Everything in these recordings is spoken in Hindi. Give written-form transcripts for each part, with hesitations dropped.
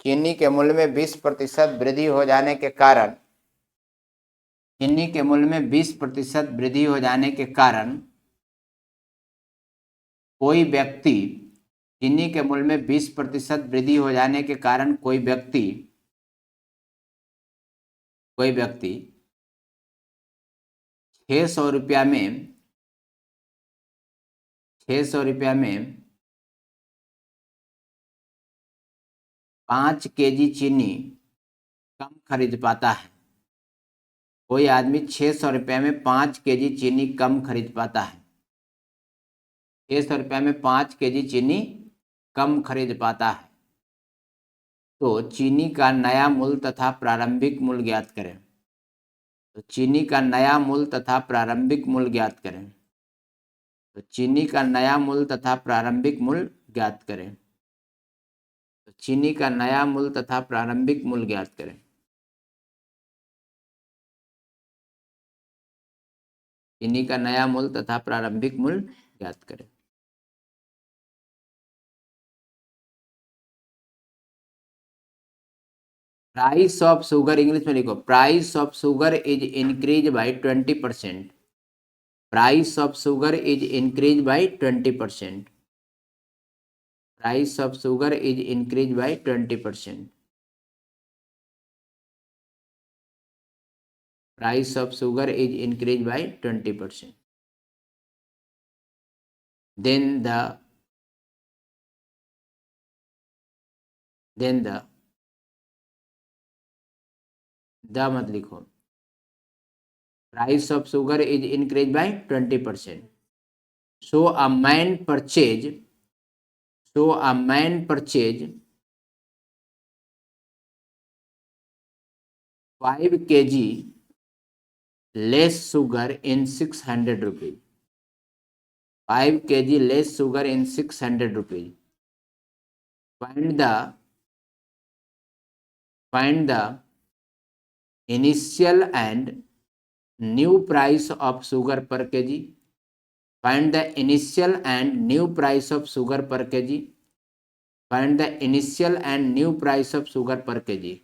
चीनी के मूल्य में 20% वृद्धि हो जाने के कारण, चीनी के मूल्य में 20% वृद्धि हो जाने के कारण कोई व्यक्ति, चीनी के मूल्य में 20% वृद्धि हो जाने के कारण कोई व्यक्ति 600 रुपया में 5 केजी चीनी कम खरीद पाता है। कोई आदमी 600 रुपये में 5 केजी चीनी कम खरीद पाता है। 600 रुपये में 5 केजी चीनी कम खरीद पाता है। तो चीनी का नया मूल्य तथा प्रारंभिक मूल्य ज्ञात करें। तो चीनी का नया मूल्य तथा प्रारंभिक मूल्य ज्ञात करें। तो चीनी का नया मूल्य तथा प्रारंभिक मूल्य ज्ञात करें। तो चीनी का नया मूल्य तथा प्रारंभिक मूल्य ज्ञात करें। चीनी का नया मूल्य तथा प्रारंभिक मूल्य ज्ञात करें। प्राइस ऑफ शुगर, इंग्लिश में लिखो, price of sugar is increase by 20%। Price of sugar is increase by 20%। Price of sugar is increase by 20%। Price of sugar is increase by 20%। then the मत लिखो, price of sugar is increase by 20%. So a man purchase 5 kg less sugar in 600 rupees. 5 kg less sugar in 600 rupees. Find the initial and new price of sugar per kg. Find the initial and new price of sugar per kg. Find the initial and new price of sugar per kg.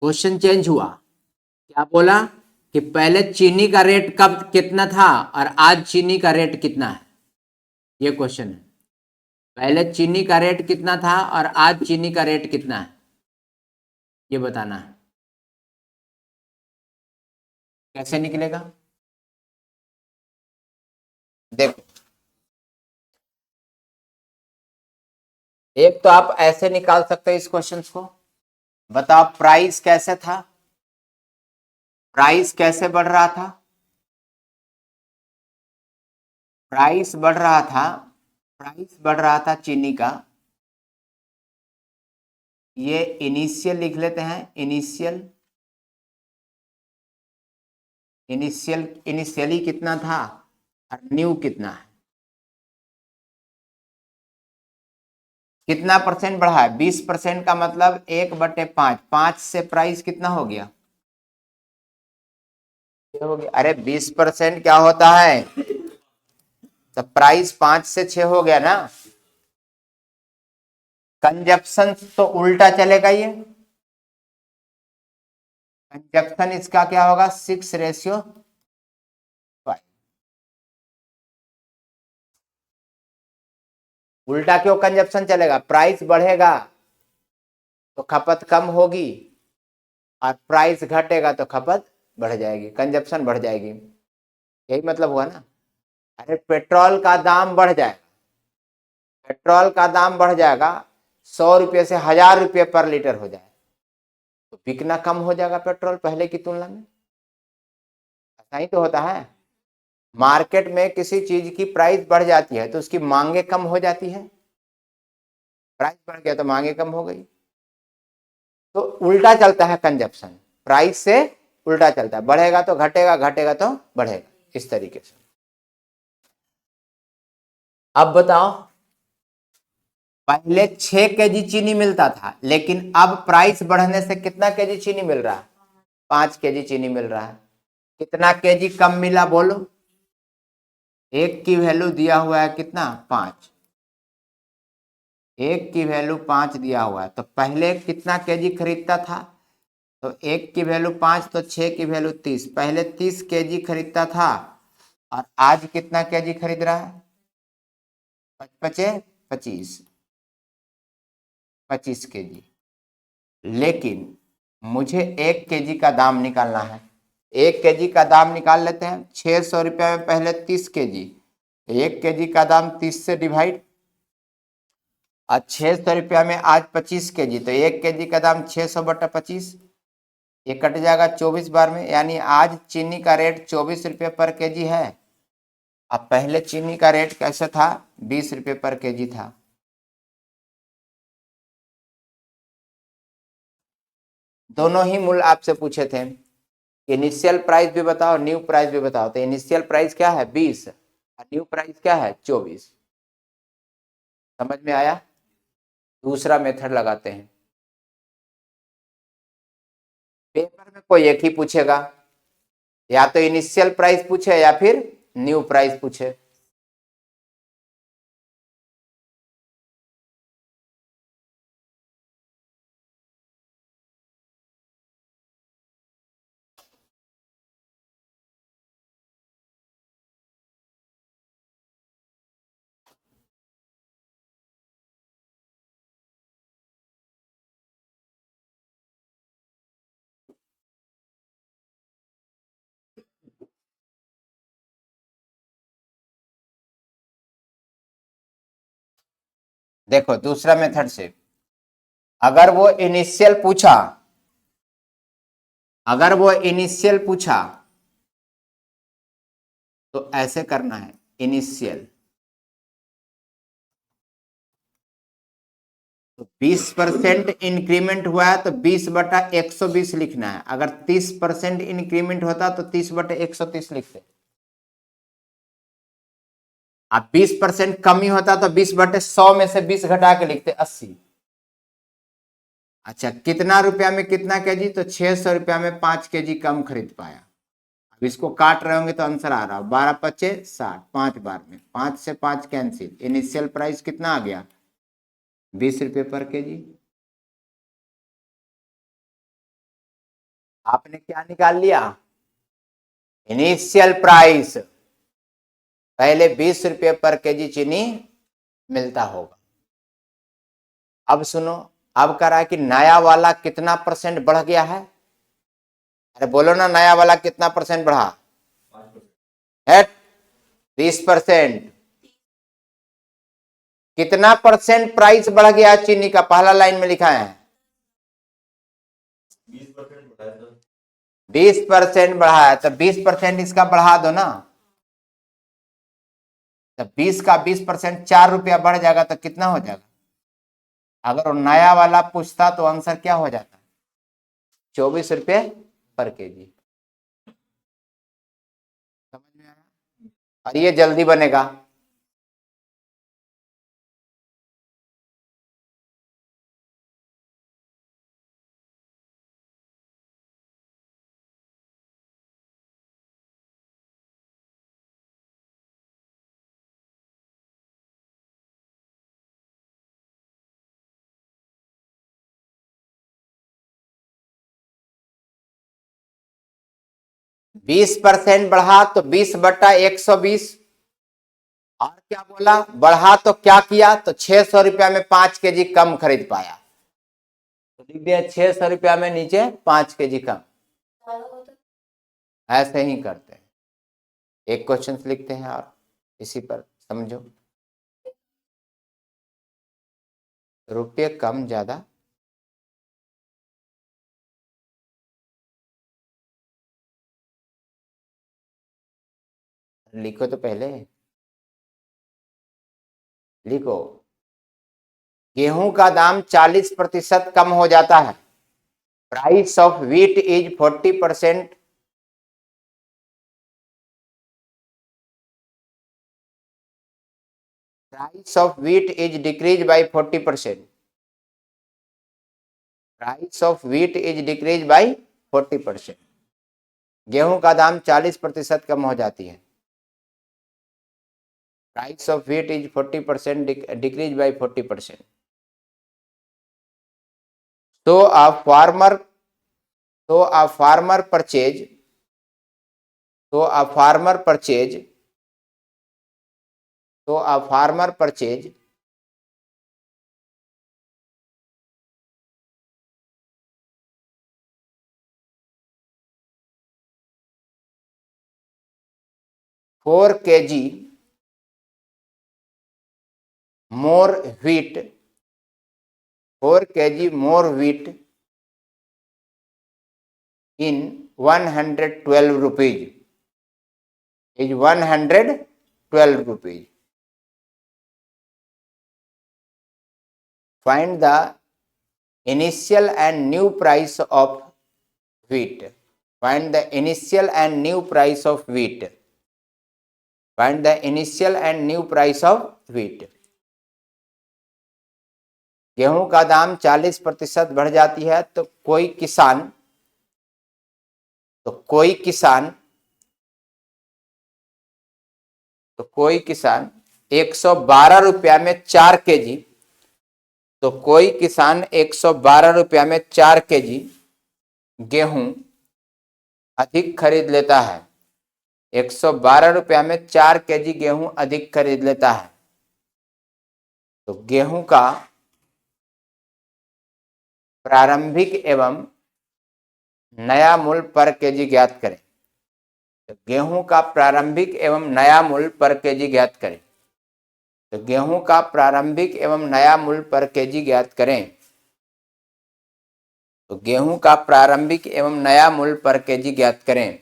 Question change हुआ, क्या बोला कि पहले चीनी का रेट कब कितना था और आज चीनी का रेट कितना है। ये क्वेश्चन है, पहले चीनी का रेट कितना था और आज चीनी का रेट कितना है, ये बताना है। कैसे निकलेगा, देखो, एक तो आप ऐसे निकाल सकते हो इस क्वेश्चन को, बताओ प्राइस कैसे था, प्राइस कैसे बढ़ रहा था, प्राइस बढ़ रहा था चीनी का। ये इनिशियल लिख लेते हैं, इनिशियली कितना था और न्यू कितना है, कितना परसेंट बढ़ा है, 20% का मतलब 1/5, 5 से प्राइस कितना हो गया, अरे 20% क्या होता है, तो प्राइस 5 से 6 हो गया ना। कंजप्शन तो उल्टा चलेगा, ये कंजप्शन इसका क्या होगा 6:5। उल्टा क्यों कंजप्शन चलेगा, प्राइस बढ़ेगा तो खपत कम होगी और प्राइस घटेगा तो खपत बढ़ जाएगी, कंजप्शन बढ़ जाएगी, यही मतलब हुआ ना। अरे पेट्रोल का दाम बढ़ जाएगा, पेट्रोल का दाम बढ़ जाएगा, 100 रुपये से 1000 रुपये पर लीटर हो जाए तो बिकना कम हो जाएगा पेट्रोल पहले की तुलना में, ऐसा ही तो होता है। मार्केट में किसी चीज की प्राइस बढ़ जाती है तो उसकी मांगे कम हो जाती है, प्राइस बढ़ गया तो मांगे कम हो गई, तो उल्टा चलता है कंजप्शन, प्राइस से उल्टा चलता है, बढ़ेगा तो घटेगा, घटेगा तो बढ़ेगा, इस तरीके से। अब बताओ, पहले 6 केजी चीनी मिलता था लेकिन अब प्राइस बढ़ने से कितना केजी चीनी मिल रहा है, 5 केजी चीनी मिल रहा है। कितना केजी कम मिला बोलो, एक की वैल्यू दिया हुआ है कितना 5, एक की वैल्यू 5 दिया हुआ है, तो पहले कितना केजी खरीदता था? तो एक की वैल्यू 5, तो 6 की वैल्यू 30। पहले 30 केजी खरीदता था और आज कितना केजी खरीद रहा है? 25 25 केजी। लेकिन मुझे 1 केजी का दाम निकालना है। 1 केजी का दाम निकाल लेते हैं। 600 रुपये में पहले 30 केजी, 1 केजी का दाम 30 से डिवाइड, और 600 रुपया में आज 25 केजी, तो 1 केजी का दाम 600/25, ये कट जाएगा 24 बार में। यानी आज चीनी का रेट 24 रुपये पर केजी है। अब पहले चीनी का रेट कैसे था? 20 रुपये पर केजी था। दोनों ही मूल्य आपसे पूछे थे। इनिशियल प्राइस भी बताओ, न्यू प्राइस भी बताओ। तो इनिशियल प्राइस क्या है? 20, और न्यू प्राइस क्या है? 24। समझ में आया? दूसरा मेथड लगाते हैं। पेपर में कोई एक ही पूछेगा, या तो इनिशियल प्राइस पूछे या फिर न्यू प्राइस पूछे। देखो दूसरा मेथड से, अगर वो इनिशियल पूछा, अगर वो इनिशियल पूछा तो ऐसे करना है। इनिशियल तो 20% इंक्रीमेंट हुआ है तो 20/120 लिखना है। अगर 30% इंक्रीमेंट होता तो 30/130 लिखते। अब 20% कमी होता तो 20/100 में से 20 घटा के लिखते 80। अच्छा, कितना रुपया में कितना केजी? तो 600 रुपया में 5 केजी कम खरीद पाया। अब इसको काट रहे होंगे तो आंसर आ रहा है 12×5 = 60, 5 बार में 5 से 5 कैंसिल। इनिशियल प्राइस कितना आ गया? 20 रुपये पर केजी। आपने क्या निकाल लिया? Initial price. पहले 20 रुपये पर केजी चीनी मिलता होगा। अब सुनो, अब कह रहा है कि नया वाला कितना परसेंट बढ़ गया है? अरे बोलो ना, नया वाला कितना परसेंट बढ़ा है? 30%। कितना परसेंट प्राइस बढ़ गया चीनी का? पहला लाइन में लिखा है 20% बढ़ा है, तो 20% इसका बढ़ा दो ना। तो 20 का 20% 4 रुपया बढ़ जाएगा तो कितना हो जाएगा? अगर वो नया वाला पूछता तो आंसर क्या हो जाता? 24 रुपये पर केजी। समझ में आया? और ये जल्दी बनेगा। बीस परसेंट बढ़ा तो 20/120। और क्या बोला? बढ़ा तो क्या किया? तो 600 रुपया में 5 केजी कम खरीद पाया। तो लिख दिया 600 रुपया में नीचे 5 केजी कम। ऐसे ही करते हैं। एक क्वेश्चन लिखते हैं और इसी पर समझो। रुपये कम ज्यादा, लिखो तो पहले लिखो। गेहूं का दाम 40% कम हो जाता है। Price of wheat is 40%। Price of wheat is decrease by 40%। Price of wheat is decrease by 40%। गेहूं का दाम 40% कम हो जाती है। Price of wheat is 40% decrease by 40%। तो a farmer purchase तो a farmer purchase 4 kg more wheat 4 kg more wheat in 112 rupees is 112 rupees. Find the initial and new price of wheat. Find the initial and new price of wheat. Find the initial and new price of wheat. गेहूं का दाम 40% बढ़ जाती है तो कोई किसान 112 रुपया में 4 केजी तो कोई किसान 112 रुपया में 4 केजी गेहूं अधिक खरीद लेता है। 112 रुपया में 4 केजी गेहूं अधिक खरीद लेता है। तो गेहूं का प्रारंभिक एवं नया मूल्य पर केजी ज्ञात करें। तो गेहूं का प्रारंभिक एवं नया मूल्य पर केजी ज्ञात करें। तो गेहूं का प्रारंभिक एवं नया मूल्य पर केजी ज्ञात करें। तो गेहूं का प्रारंभिक एवं नया मूल्य पर केजी ज्ञात करें।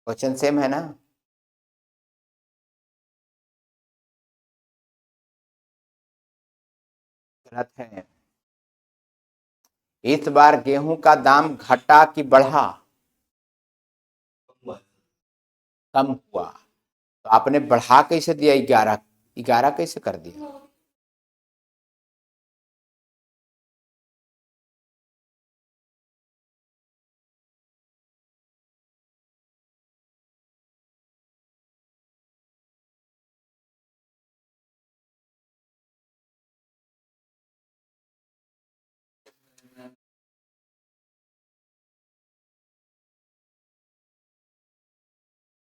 क्वेश्चन सेम है ना? गलत है। इस बार गेहूं का दाम घटा कि बढ़ा? कम हुआ। तो आपने बढ़ा कैसे दिया? 11 कैसे कर दिया?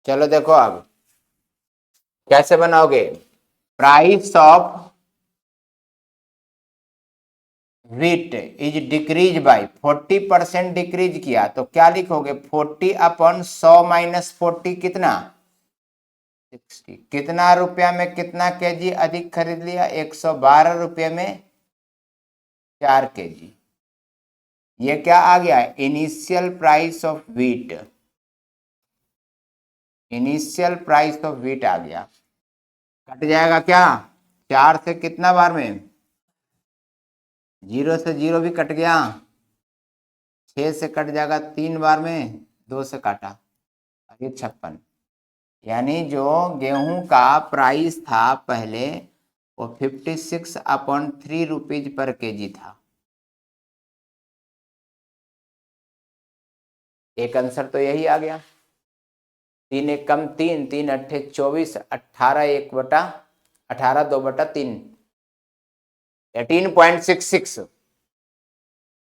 चलो देखो अब कैसे बनाओगे। Price of wheat is decrease by 40% decrease किया तो क्या लिखोगे? 40/100 माइनस 40 कितना? 60। कितना रुपया में कितना केजी अधिक खरीद लिया? 112 रुपये में 4 केजी। ये क्या आ गया? Initial price of wheat. Initial price of wheat आ गया। कट जाएगा क्या? 4 से कितना बार में? 0 से 0 भी कट गया। 6 से कट जाएगा 3 बार में, 2 से काटा, अभी 56। यानी जो गेहूं का प्राइस था पहले वो 56/3 रुपीज पर केजी था। एक आंसर तो यही आ गया। 3 एक कम 3, 3 अट्ठे 24, 18 18 2/3, 18.66,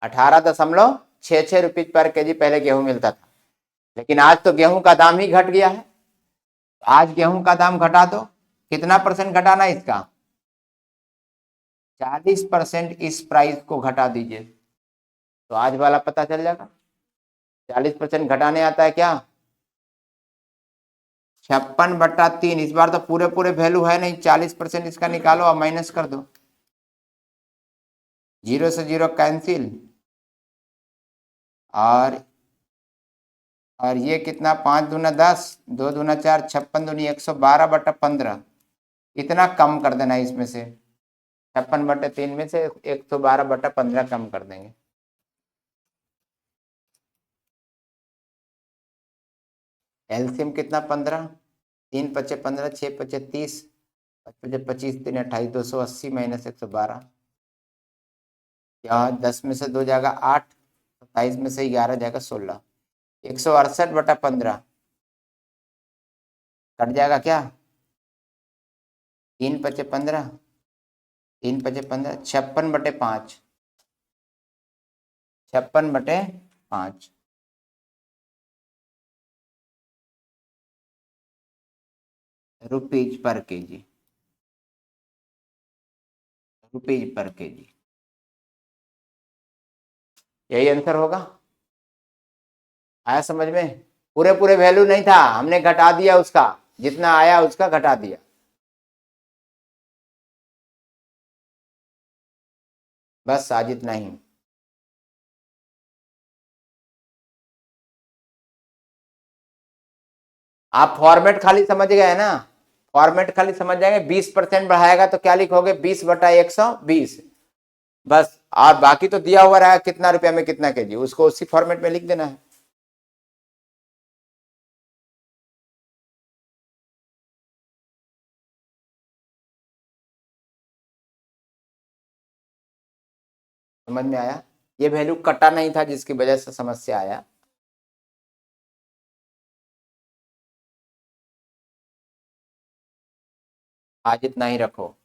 18.66 रुपीज पर केजी पहले गेहूं मिलता था। लेकिन आज तो गेहूं का दाम ही घट गया है। आज गेहूं का दाम घटा दो, कितना परसेंट घटाना है इसका? 40% इस प्राइस को घटा दीजिए तो आज वाला पता चल जाएगा। 40% घटाने आता है क्या? 56/3। इस बार तो पूरे पूरे वैल्यू है नहीं, 40% इसका निकालो और माइनस कर दो। 0 से 0 कैंसिल, और ये कितना? 5 दूना 10, 2 दूना 4, 56 दूनी 112/15। इतना कम कर देना इसमें से, 56/3 में से 112/15 कम कर देंगे। एलसीएम कितना? 15, 3 पचे 15, 6 पचे 30, 5 पचे 25, 3 28, 280 माइनस 112। यहाँ 10 में से 2 जाएगा 8, 27 में से 11 जाएगा 16, 168/15 कट जाएगा क्या? 3×5 = 15, 3×5 = 15, 56/5, 56/5 rupees per KG, rupees per KG, यही आंसर होगा। आया समझ में? पूरे पूरे वैल्यू नहीं था, हमने घटा दिया, उसका जितना आया उसका घटा दिया। बस आज इतना ही। आप फॉर्मेट खाली समझ गए ना, फॉर्मेट खाली समझ जाएंगे। 20% बढ़ाएगा तो क्या लिखोगे, 20/120, बस। और बाकी तो दिया हुआ रहा कितना रुपया में कितना केजी, उसको उसी फॉर्मेट में लिख देना है। समझ में आया? ये वैल्यू कटा नहीं था जिसकी वजह से समस्या आया। आज इतना ही रखो।